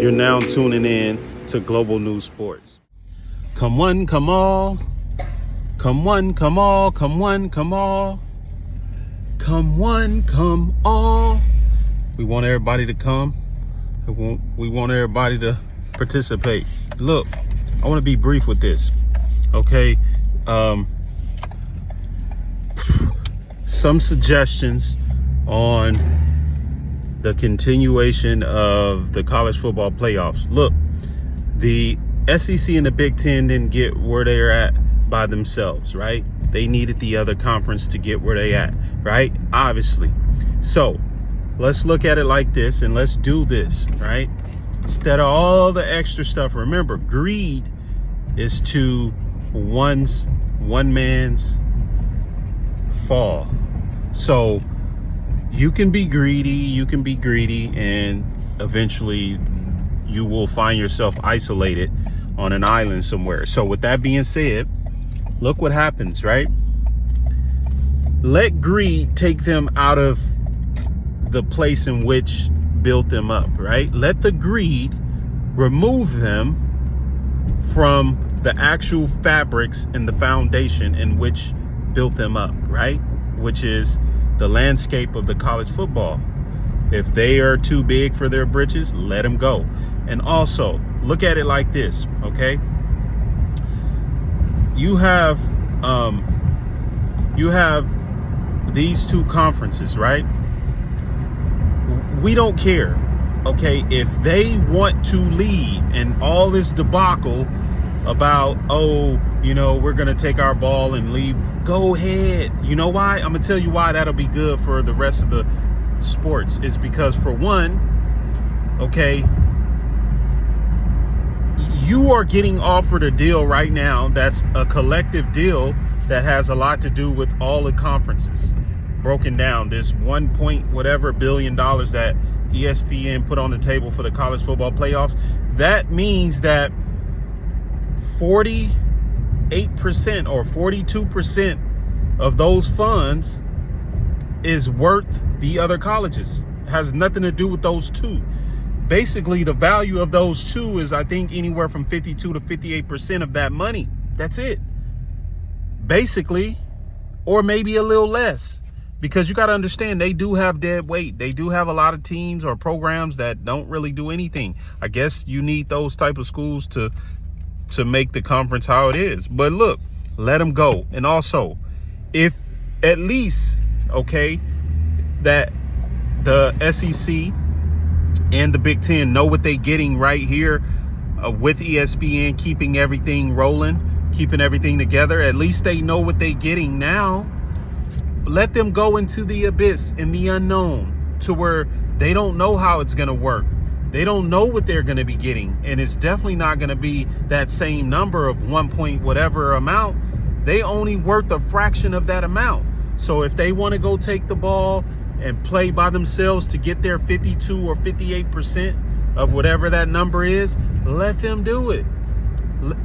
You're now tuning in to Global News Sports. Come one, come all. Come one, come all. Come one, come all. Come one, come all. We want everybody to come. We want everybody to participate. Look, I want to be brief with this. Okay. Some suggestions on the continuation of the college football playoffs. Look, the SEC and the Big Ten didn't get where they're at by themselves, right? They needed the other conference to get where they at, right? Obviously. So let's look at it like this and let's do this, right? Instead of all the extra stuff, remember, greed is to one man's fall. So you can be greedy, and eventually you will find yourself isolated on an island somewhere. So with that being said, look what happens, right? Let greed take them out of the place in which built them up, right? Let the greed remove them from the actual fabrics and the foundation in which built them up, right? Which is the landscape of the college football. If they are too big for their britches, let them go. And also look at it like this, okay? You have these two conferences, right? We don't care, okay? If they want to leave and all this debacle about, oh, you know, we're going to take our ball and leave, go ahead. You know why? I'm going to tell you why that'll be good for the rest of the sports. Is because, for one, okay, you are getting offered a deal right now that's a collective deal that has a lot to do with all the conferences. Broken down, this 1 point whatever billion dollars that ESPN put on the table for the college football playoffs. That means that 48% or 42% of those funds is worth the other colleges. It has nothing to do with those two. Basically, the value of those two is, I think, anywhere from 52 to 58% of that money. That's it. Basically, or maybe a little less. Because you got to understand, they do have dead weight. They do have a lot of teams or programs that don't really do anything. I guess you need those type of schools to make the conference how it is. But look, let them go. And also, if at least, okay, that the SEC and the Big Ten know what they're getting right here with ESPN, keeping everything rolling, keeping everything together, at least they know what they're getting now. Let them go into the abyss and the unknown, to where they don't know how it's going to work. They don't know what they're going to be getting. And it's definitely not going to be that same number of 1 point whatever amount. They only worth a fraction of that amount. So if they want to go take the ball and play by themselves to get their 52 or 58% of whatever that number is, let them do it.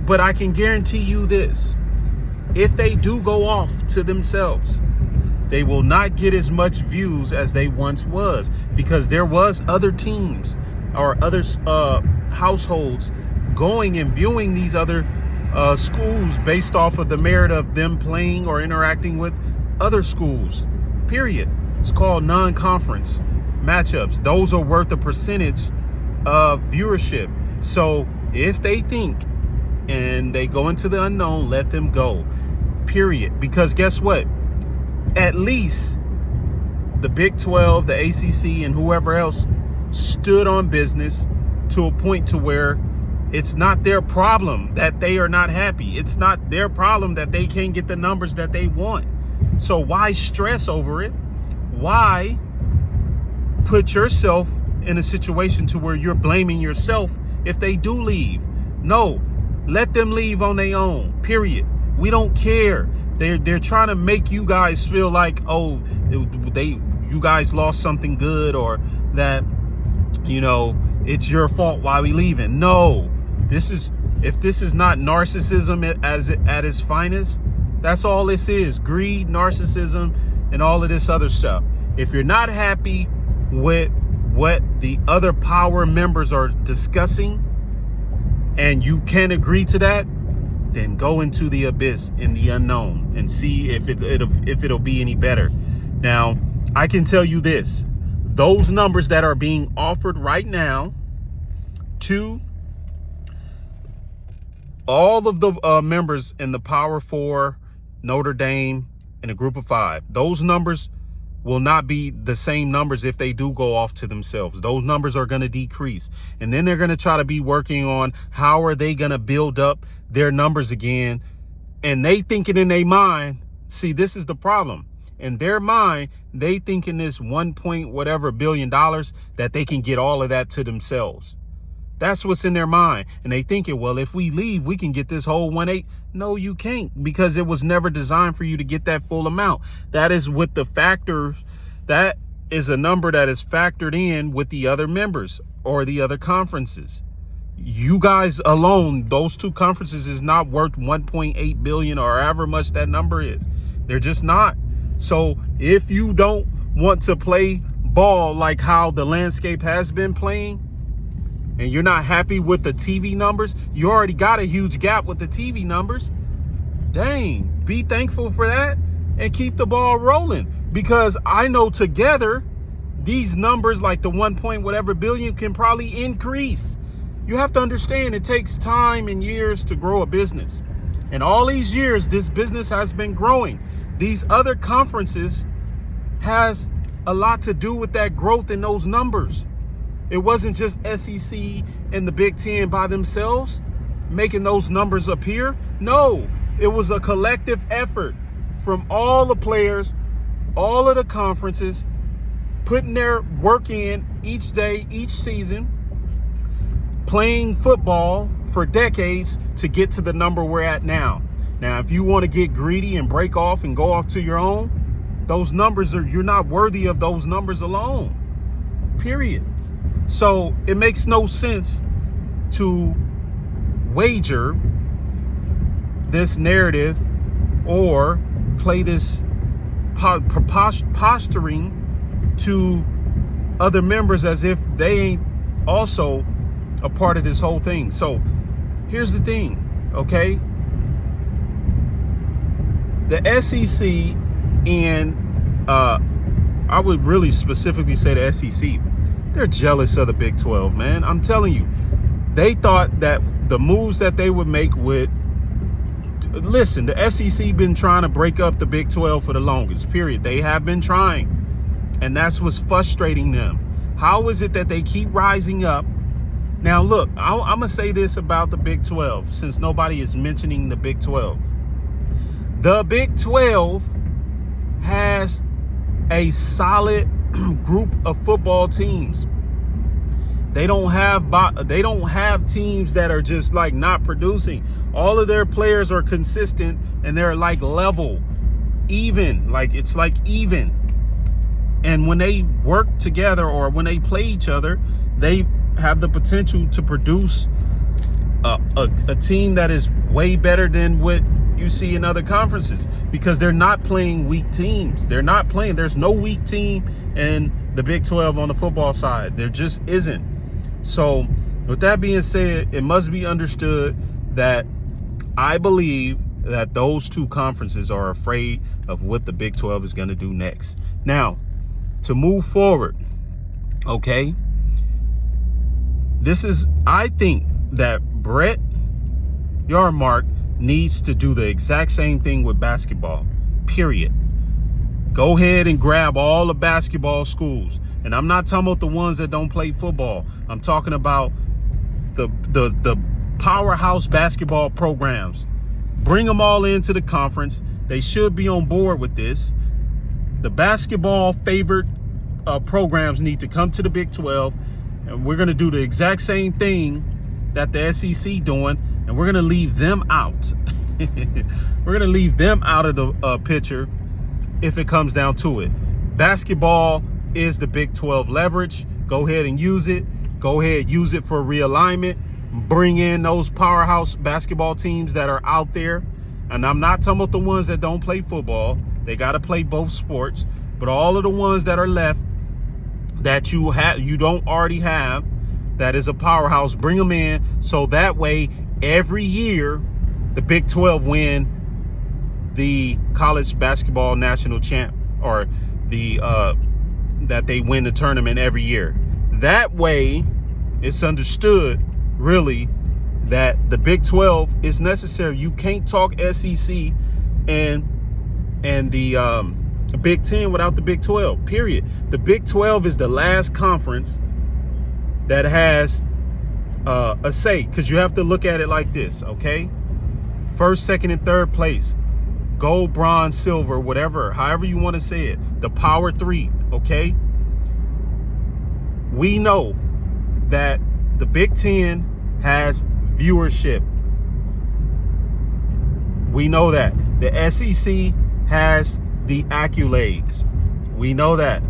But I can guarantee you this: if they do go off to themselves, they will not get as much views as they once was, because there was other teams or other households going and viewing these other schools based off of the merit of them playing or interacting with other schools, period. It's called non-conference matchups. Those are worth a percentage of viewership. So if they think and they go into the unknown, let them go, period. Because guess what? At least the Big 12, the ACC, and whoever else stood on business to a point to where it's not their problem that they are not happy. It's not their problem that they can't get the numbers that they want. So why stress over it? Why put yourself in a situation to where you're blaming yourself if they do leave? No, let them leave on their own, period. We don't care. They're trying to make you guys feel like, oh, you guys lost something good, or that, you know, it's your fault why we leaving. No, if this is not narcissism at its finest, that's all this is: greed, narcissism, and all of this other stuff. If you're not happy with what the other power members are discussing and you can't agree to that, then go into the abyss in the unknown and see if it'll be any better. Now, I can tell you this, those numbers that are being offered right now to all of the members in the Power Four, Notre Dame, and a group of five, those numbers will not be the same numbers if they do go off to themselves. Those numbers are going to decrease. And then they're going to try to be working on how are they going to build up their numbers again. And they thinking in their mind, see, this is the problem. In their mind, they thinking this 1 point whatever billion dollars that they can get all of that to themselves. That's what's in their mind. And they thinking, well, if we leave, we can get this whole 1.8. No, you can't, because it was never designed for you to get that full amount. That is with the factors. That is a number that is factored in with the other members or the other conferences. You guys alone, those two conferences is not worth 1.8 billion or however much that number is. They're just not. So if you don't want to play ball like how the landscape has been playing, and you're not happy with the TV numbers, you already got a huge gap with the TV numbers. Dang, be thankful for that and keep the ball rolling. Because I know together, these numbers like the 1 point whatever billion can probably increase. You have to understand it takes time and years to grow a business. And all these years, this business has been growing. These other conferences has a lot to do with that growth in those numbers. It wasn't just SEC and the Big Ten by themselves making those numbers appear. No, it was a collective effort from all the players, all of the conferences, putting their work in each day, each season, playing football for decades to get to the number we're at now. Now, if you want to get greedy and break off and go off to your own, those numbers you're not worthy of those numbers alone, period. So it makes no sense to wager this narrative or play this posturing to other members as if they ain't also a part of this whole thing. So here's the thing, okay? The SEC and I would really specifically say the SEC, they're jealous of the Big 12, man. I'm telling you, they thought that the moves that they would make would, listen, the SEC been trying to break up the Big 12 for the longest, period. They have been trying, and that's what's frustrating them. How is it that they keep rising up? Now, look, I'm going to say this about the Big 12, since nobody is mentioning the Big 12. The Big 12 has a solid group of football teams. They don't have teams that are just like not producing. All of their players are consistent and they're like level, even, like it's like even. And when they work together or when they play each other, they have the potential to produce a team that is way better than what you see in other conferences, because they're not playing weak teams. They're not playing. There's no weak team in the Big 12 on the football side. There just isn't. So with that being said, it must be understood that I believe that those two conferences are afraid of what the Big 12 is going to do next. Now, to move forward, okay, I think that Brett Yarmark needs to do the exact same thing with basketball, period. Go ahead and grab all the basketball schools. And I'm not talking about the ones that don't play football. I'm talking about the powerhouse basketball programs. Bring them all into the conference. They should be on board with this. The basketball favored programs need to come to the Big 12. And we're going to do the exact same thing that the SEC doing. And we're going to leave them out. We're going to leave them out of the picture if it comes down to it. Basketball is the Big 12 leverage. Go ahead and use it. Go ahead, use it for realignment. Bring in those powerhouse basketball teams that are out there. And I'm not talking about the ones that don't play football. They got to play both sports. But all of the ones that are left that you don't already have that is a powerhouse. Bring them in, so that way every year the Big 12 win the college basketball national champ, or the that they win the tournament every year. That way it's understood really that the Big 12 is necessary. You can't talk SEC and the Big 10 without the Big 12, period. The Big 12 is the last conference that has a say, because you have to look at it like this, okay? First, second, and third place, gold, bronze, silver, whatever, however you want to say it, the power three, okay? We know that the Big 10 has viewership. We know that. The SEC has the accolades. We know that.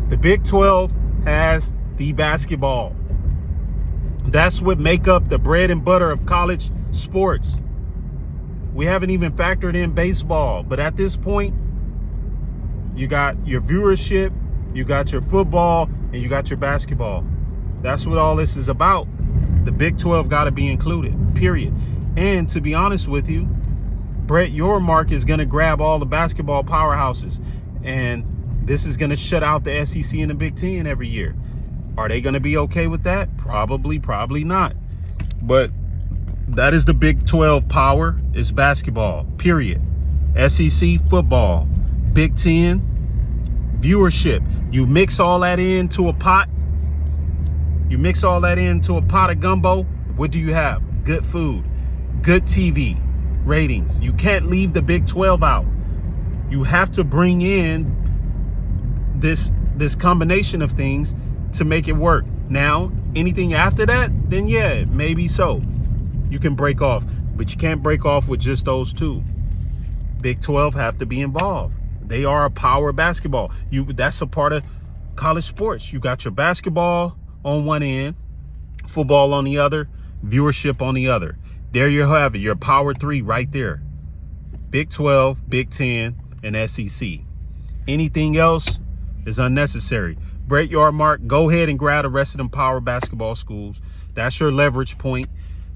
The Big 12 has the basketball. That's what make up the bread and butter of college sports. We haven't even factored in baseball, but at this point, you got your viewership, you got your football, and you got your basketball. That's what all this is about. The Big 12 got to be included, period. And to be honest with you, Brett Yormark is going to grab all the basketball powerhouses, and this is going to shut out the SEC and the Big 10 every year. Are they going to be okay with that? Probably not. But that is the Big 12 power, is basketball, period. SEC football, Big 10 viewership. You mix all that into a pot. You mix all that into a pot of gumbo. What do you have? Good food, good TV ratings. You can't leave the Big 12 out. You have to bring in this combination of things to make it work. Now, anything after that, then yeah, maybe so. You can break off, but you can't break off with just those two. Big 12 have to be involved. They are a power basketball. That's a part of college sports. You got your basketball on one end, football on the other, viewership on the other. There you have it, your power three right there. Big 12, Big 10, and SEC. Anything else is unnecessary. Brett Yormark, go ahead and grab the rest of them power basketball schools. That's your leverage point.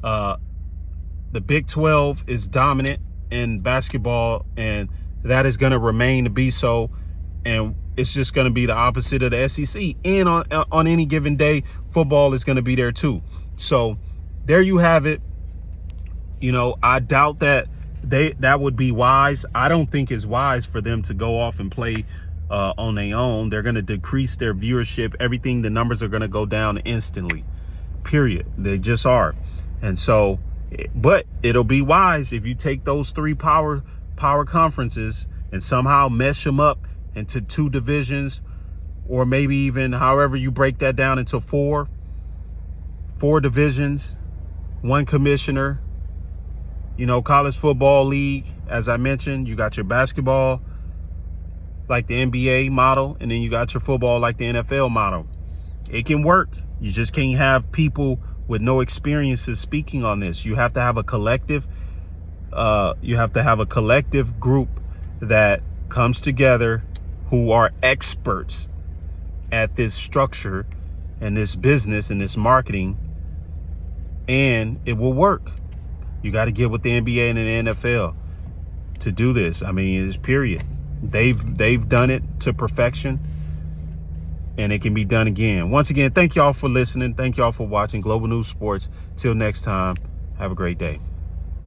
The Big 12 is dominant in basketball, and that is going to remain to be so. And it's just going to be the opposite of the SEC. And on any given day, football is going to be there too. So there you have it. You know, I doubt that that would be wise. I don't think it's wise for them to go off and play on their own. They're going to decrease their viewership. Everything, the numbers are going to go down instantly, period. They just are. And so, but it'll be wise if you take those three power conferences and somehow mesh them up into two divisions, or maybe even however you break that down into four divisions, one commissioner. You know, college football league, as I mentioned, you got your basketball like the NBA model, and then you got your football like the NFL model. It can work. You just can't have people with no experiences speaking on this. You have to have a collective. You have to have a collective group that comes together who are experts at this structure and this business and this marketing, and it will work. You got to get with the NBA and the NFL to do this. I mean, it's period. They've done it to perfection, and it can be done again. Once again, thank y'all for listening. Thank y'all for watching Global News Sports. Till next time, have a great day.